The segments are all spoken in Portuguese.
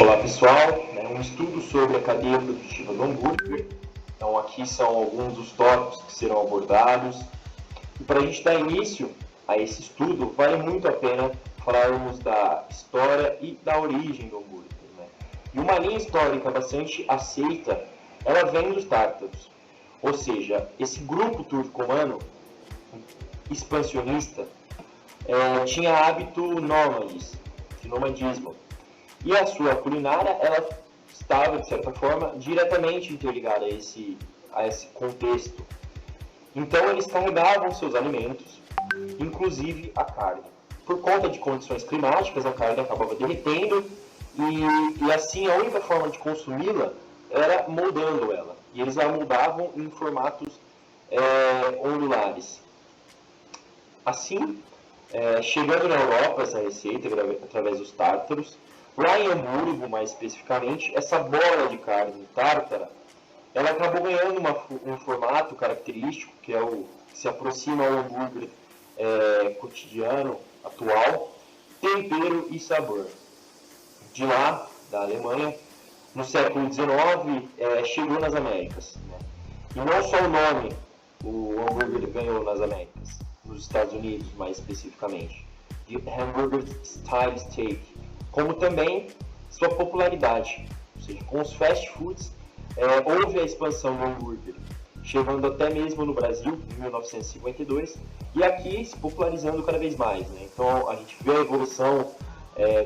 Olá pessoal, um estudo sobre a cadeia produtiva do hambúrguer. Então aqui são alguns dos tópicos que serão abordados. E para a gente dar início a esse estudo, vale muito a pena falarmos da história e da origem do hambúrguer. E uma linha histórica bastante aceita, ela vem dos tártaros. Ou seja, esse grupo turco-romano expansionista tinha hábito nômades, de nomadismo. E a sua culinária, ela estava, de certa forma, diretamente interligada a esse contexto. Então, eles carregavam seus alimentos, inclusive a carne. Por conta de condições climáticas, a carne acabava derretendo e assim, a única forma de consumi-la era moldando ela. E eles a moldavam em formatos ondulares. Assim, chegando na Europa essa receita, através dos tártaros, lá em Hamburgo, mais especificamente, essa bola de carne tártara, ela acabou ganhando um formato característico, que é o que se aproxima ao hambúrguer cotidiano, atual, tempero e sabor. De lá, da Alemanha, no século XIX, chegou nas Américas. E não só o nome o hambúrguer ganhou nas Américas, nos Estados Unidos mais especificamente, de Hamburger Style Steak, como também sua popularidade. Ou seja, com os fast foods, houve a expansão do hambúrguer, chegando até mesmo no Brasil, em 1952, e aqui se popularizando cada vez mais. Então a gente vê a evolução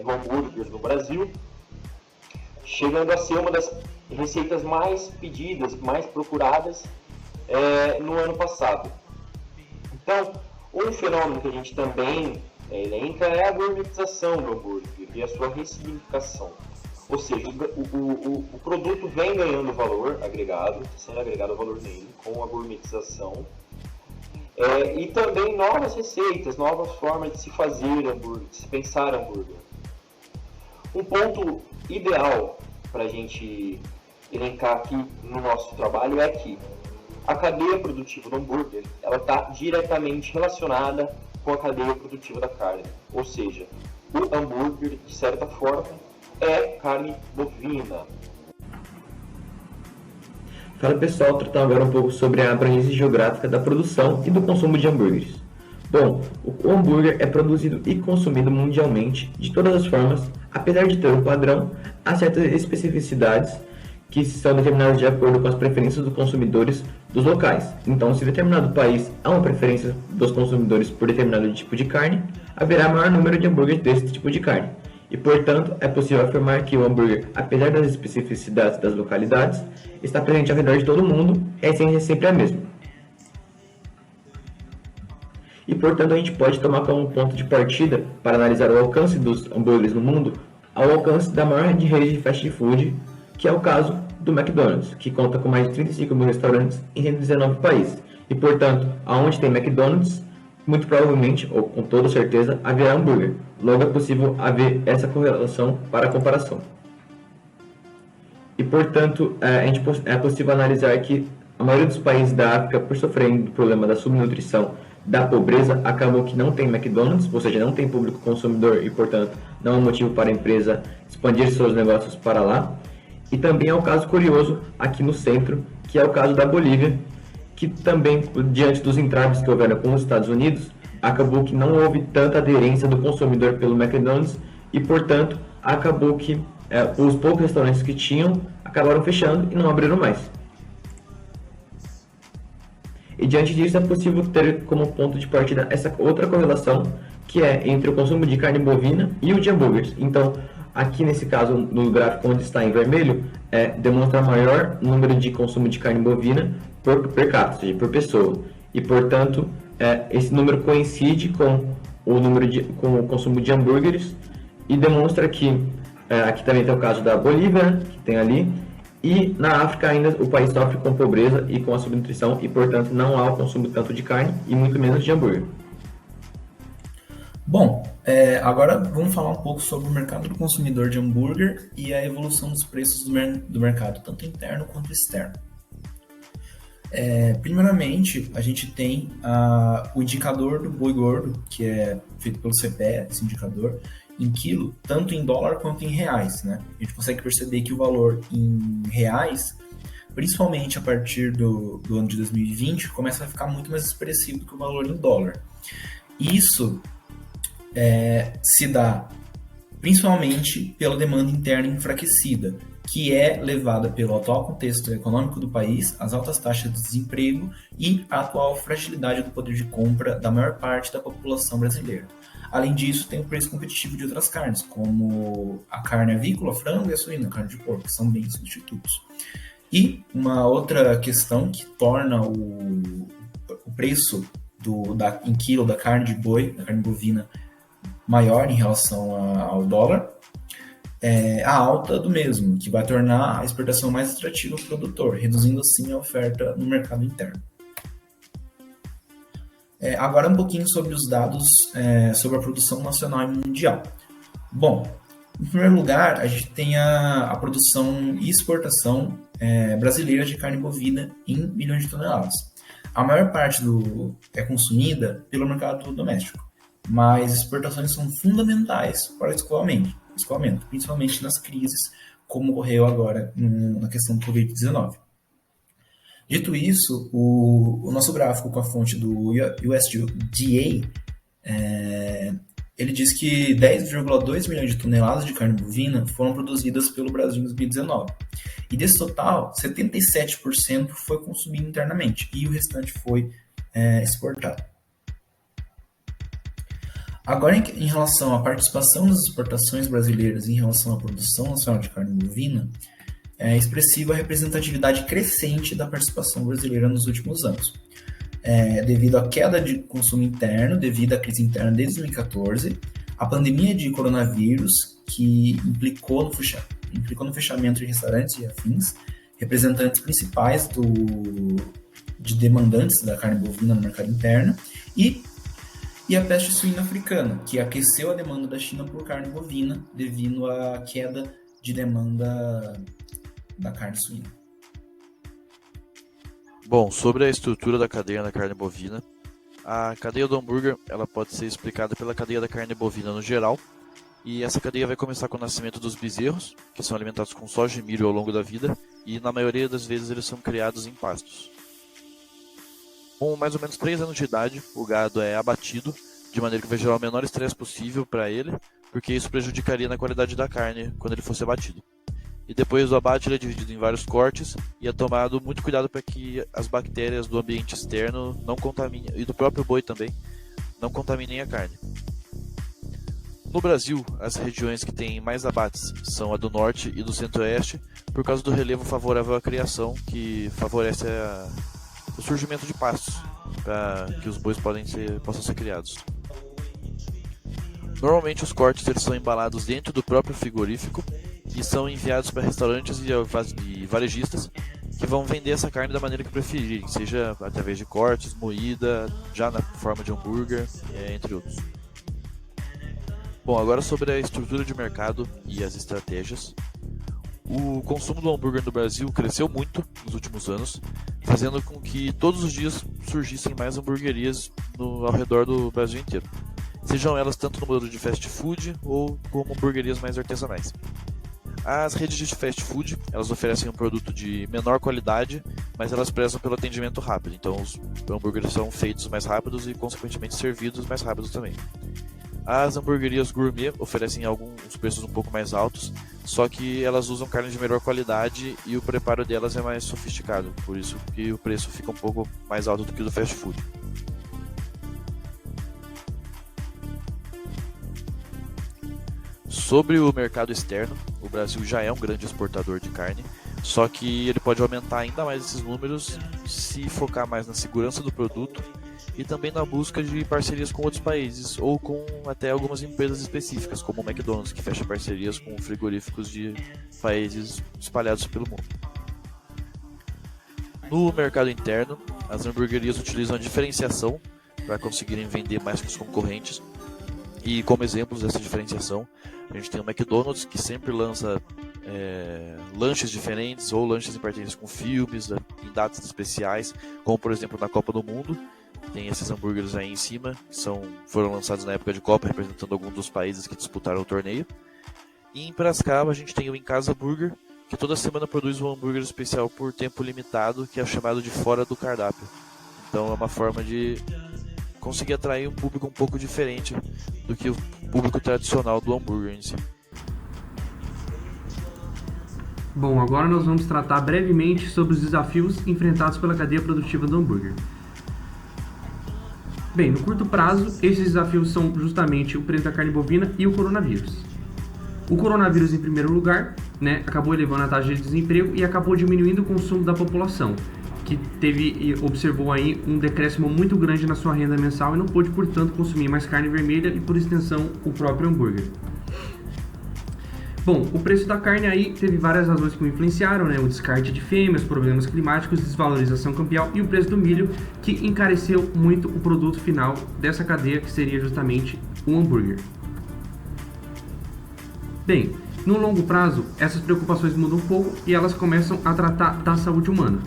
do hambúrguer no Brasil, chegando a ser uma das receitas mais pedidas, mais procuradas no ano passado. Então, um fenômeno que a gente também elenca é a gourmetização do hambúrguer e a sua ressignificação. Ou seja, o produto vem ganhando valor agregado, sendo agregado valor nele, com a gourmetização. E também novas receitas, novas formas de se fazer hambúrguer, de se pensar hambúrguer. Um ponto ideal para a gente elencar aqui no nosso trabalho é que a cadeia produtiva do hambúrguer está diretamente relacionada com a cadeia produtiva da carne. Ou seja, o hambúrguer, de certa forma, é carne bovina. Fala pessoal, tratar agora um pouco sobre a abrangência geográfica da produção e do consumo de hambúrgueres. Bom, o hambúrguer é produzido e consumido mundialmente de todas as formas, apesar de ter um padrão, há certas especificidades que são determinadas de acordo com as preferências dos consumidores dos locais. Então, se determinado país há uma preferência dos consumidores por determinado tipo de carne, haverá maior número de hambúrgueres desse tipo de carne. E, portanto, é possível afirmar que o hambúrguer, apesar das especificidades das localidades, está presente ao redor de todo o mundo e a essência é sempre a mesma. E, portanto, a gente pode tomar como ponto de partida para analisar o alcance dos hambúrgueres no mundo ao alcance da maior rede de fast food, que é o caso do McDonald's, que conta com mais de 35 mil restaurantes em 119 países. E, portanto, aonde tem McDonald's, muito provavelmente, ou com toda certeza, haverá hambúrguer. Logo é possível haver essa correlação para a comparação. E, portanto, é possível analisar que a maioria dos países da África, por sofrerem do problema da subnutrição, da pobreza, acabou que não tem McDonald's, ou seja, não tem público consumidor e, portanto, não é um motivo para a empresa expandir seus negócios para lá. E também é um caso curioso aqui no centro, que é o caso da Bolívia, que também, diante dos entraves que houveram com os Estados Unidos, acabou que não houve tanta aderência do consumidor pelo McDonald's e, portanto, acabou que os poucos restaurantes que tinham acabaram fechando e não abriram mais. E diante disso é possível ter como ponto de partida essa outra correlação, que é entre o consumo de carne bovina e o de hambúrgueres. Então, aqui nesse caso, no gráfico onde está em vermelho, demonstra maior número de consumo de carne bovina per capita, ou seja, por pessoa. E, portanto, esse número coincide com com o consumo de hambúrgueres e demonstra que aqui também tem o caso da Bolívia, que tem ali, e na África ainda o país sofre com pobreza e com a subnutrição e, portanto, não há o consumo tanto de carne e muito menos de hambúrguer. Bom, agora vamos falar um pouco sobre o mercado do consumidor de hambúrguer e a evolução dos preços do mercado, tanto interno quanto externo. Primeiramente, a gente tem o indicador do boi gordo, que é feito pelo CPE, esse indicador, em quilo, tanto em dólar quanto em reais, né? A gente consegue perceber que o valor em reais, principalmente a partir do ano de 2020, começa a ficar muito mais expressivo do que o valor em dólar. Isso se dá principalmente pela demanda interna enfraquecida, que é levada pelo atual contexto econômico do país, as altas taxas de desemprego e a atual fragilidade do poder de compra da maior parte da população brasileira. Além disso, tem o preço competitivo de outras carnes, como a carne avícola, frango e a suína, a carne de porco, que são bem substitutos. E uma outra questão que torna o preço em quilo da carne de boi, da carne bovina, maior em relação ao dólar, a alta do mesmo, que vai tornar a exportação mais atrativa para o produtor, reduzindo assim a oferta no mercado interno. Agora um pouquinho sobre os dados sobre a produção nacional e mundial. Bom, em primeiro lugar, a gente tem a produção e exportação brasileira de carne bovina em milhões de toneladas. A maior parte é consumida pelo mercado doméstico, mas exportações são fundamentais para o escoamento, principalmente nas crises, como ocorreu agora na questão do Covid-19. Dito isso, o nosso gráfico com a fonte do USDA, ele diz que 10,2 milhões de toneladas de carne bovina foram produzidas pelo Brasil em 2019. E desse total, 77% foi consumido internamente e o restante foi exportado. Agora, em relação à participação das exportações brasileiras em relação à produção nacional de carne bovina, é expressiva a representatividade crescente da participação brasileira nos últimos anos. Devido à queda de consumo interno, devido à crise interna desde 2014, a pandemia de coronavírus, que implicou no fechamento de restaurantes e afins, representantes principais de demandantes da carne bovina no mercado interno, e a peste suína africana, que aqueceu a demanda da China por carne bovina devido à queda de demanda da carne suína. Bom, sobre a estrutura da cadeia da carne bovina, a cadeia do hambúrguer ela pode ser explicada pela cadeia da carne bovina no geral, e essa cadeia vai começar com o nascimento dos bezerros, que são alimentados com soja e milho ao longo da vida, e na maioria das vezes eles são criados em pastos. Com mais ou menos 3 anos de idade, o gado é abatido, de maneira que vai gerar o menor estresse possível para ele, porque isso prejudicaria na qualidade da carne quando ele fosse abatido. E depois do abate ele é dividido em vários cortes e é tomado muito cuidado para que as bactérias do ambiente externo não contaminem, e do próprio boi também, não contaminem a carne. No Brasil, as regiões que têm mais abates são a do norte e do centro-oeste, por causa do relevo favorável à criação, que favorece o surgimento de pastos para que os bois possam ser criados. Normalmente os cortes eles são embalados dentro do próprio frigorífico e são enviados para restaurantes e varejistas que vão vender essa carne da maneira que preferirem, seja através de cortes, moída, já na forma de hambúrguer, entre outros. Bom, agora sobre a estrutura de mercado e as estratégias. O consumo do hambúrguer no Brasil cresceu muito nos últimos anos, fazendo com que todos os dias surgissem mais hamburguerias ao redor do Brasil inteiro. Sejam elas tanto no modelo de fast food ou como hamburguerias mais artesanais. As redes de fast food, elas oferecem um produto de menor qualidade, mas elas prezam pelo atendimento rápido. Então os hambúrgueres são feitos mais rápidos e consequentemente servidos mais rápidos também. As hamburguerias gourmet oferecem alguns preços um pouco mais altos, só que elas usam carne de melhor qualidade e o preparo delas é mais sofisticado, por isso que o preço fica um pouco mais alto do que o do fast food. Sobre o mercado externo, o Brasil já é um grande exportador de carne, só que ele pode aumentar ainda mais esses números se focar mais na segurança do produto e também na busca de parcerias com outros países ou com até algumas empresas específicas, como o McDonald's, que fecha parcerias com frigoríficos de países espalhados pelo mundo. No mercado interno, as hamburguerias utilizam a diferenciação para conseguirem vender mais que os concorrentes, e como exemplos dessa diferenciação, a gente tem o McDonald's, que sempre lança lanches diferentes ou lanches em parcerias com filmes, datas especiais, como por exemplo na Copa do Mundo. Tem esses hambúrgueres aí em cima, que foram lançados na época de Copa, representando alguns dos países que disputaram o torneio. E em Piracicaba a gente tem o Em Casa Burger, que toda semana produz um hambúrguer especial por tempo limitado, que é chamado de Fora do Cardápio. Então é uma forma de conseguir atrair um público um pouco diferente do que o público tradicional do hambúrguer em si. Bom, agora nós vamos tratar brevemente sobre os desafios enfrentados pela cadeia produtiva do hambúrguer. Bem, no curto prazo, esses desafios são justamente o preço da carne bovina e o coronavírus. O coronavírus, em primeiro lugar, acabou elevando a taxa de desemprego e acabou diminuindo o consumo da população, que observou aí um decréscimo muito grande na sua renda mensal e não pôde, portanto, consumir mais carne vermelha e, por extensão, o próprio hambúrguer. Bom, o preço da carne aí teve várias razões que o influenciaram, o descarte de fêmeas, problemas climáticos, desvalorização cambial e o preço do milho, que encareceu muito o produto final dessa cadeia, que seria justamente o hambúrguer. Bem, no longo prazo, essas preocupações mudam um pouco e elas começam a tratar da saúde humana.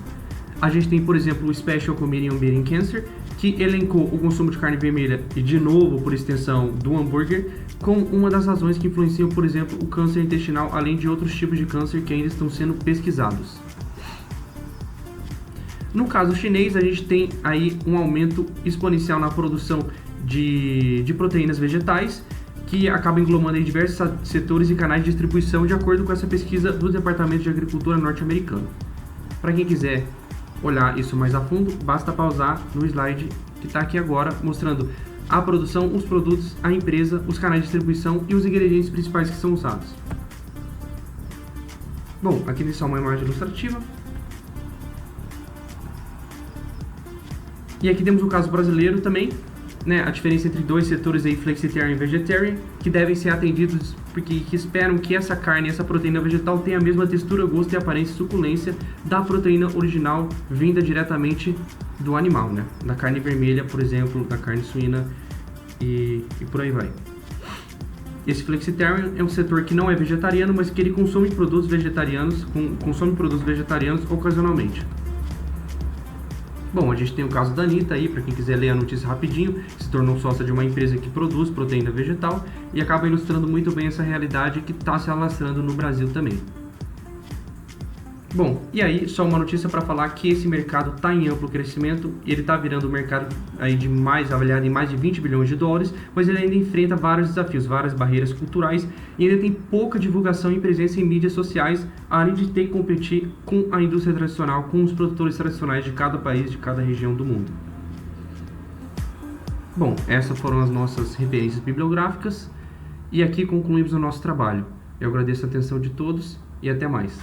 A gente tem, por exemplo, o Special Committee on Beating Cancer, que elencou o consumo de carne vermelha e, de novo, por extensão, do hambúrguer, como uma das razões que influenciam, por exemplo, o câncer intestinal, além de outros tipos de câncer que ainda estão sendo pesquisados. No caso chinês, a gente tem aí um aumento exponencial na produção de proteínas vegetais, que acaba englobando em diversos setores e canais de distribuição, de acordo com essa pesquisa do Departamento de Agricultura norte-americano. Para quem quiser olhar isso mais a fundo, basta pausar no slide que está aqui agora, mostrando a produção, os produtos, a empresa, os canais de distribuição e os ingredientes principais que são usados. Bom, aqui tem só uma imagem ilustrativa. E aqui temos o caso brasileiro também, a diferença entre dois setores aí, flexitarian e vegetarian, que devem ser atendidos porque que esperam que essa carne, essa proteína vegetal tenha a mesma textura, gosto e aparência e suculência da proteína original vinda diretamente do animal, da carne vermelha, por exemplo, da carne suína e por aí vai. Esse flexitarian é um setor que não é vegetariano, mas que ele consome produtos vegetarianos ocasionalmente. Bom, a gente tem o caso da Anitta aí, para quem quiser ler a notícia rapidinho, se tornou sócia de uma empresa que produz proteína vegetal e acaba ilustrando muito bem essa realidade que está se alastrando no Brasil também. Bom, e aí só uma notícia para falar que esse mercado está em amplo crescimento, ele está virando um mercado aí avaliado em mais de 20 bilhões de dólares, mas ele ainda enfrenta vários desafios, várias barreiras culturais e ainda tem pouca divulgação e presença em mídias sociais, além de ter que competir com a indústria tradicional, com os produtores tradicionais de cada país, de cada região do mundo. Bom, essas foram as nossas referências bibliográficas e aqui concluímos o nosso trabalho. Eu agradeço a atenção de todos e até mais.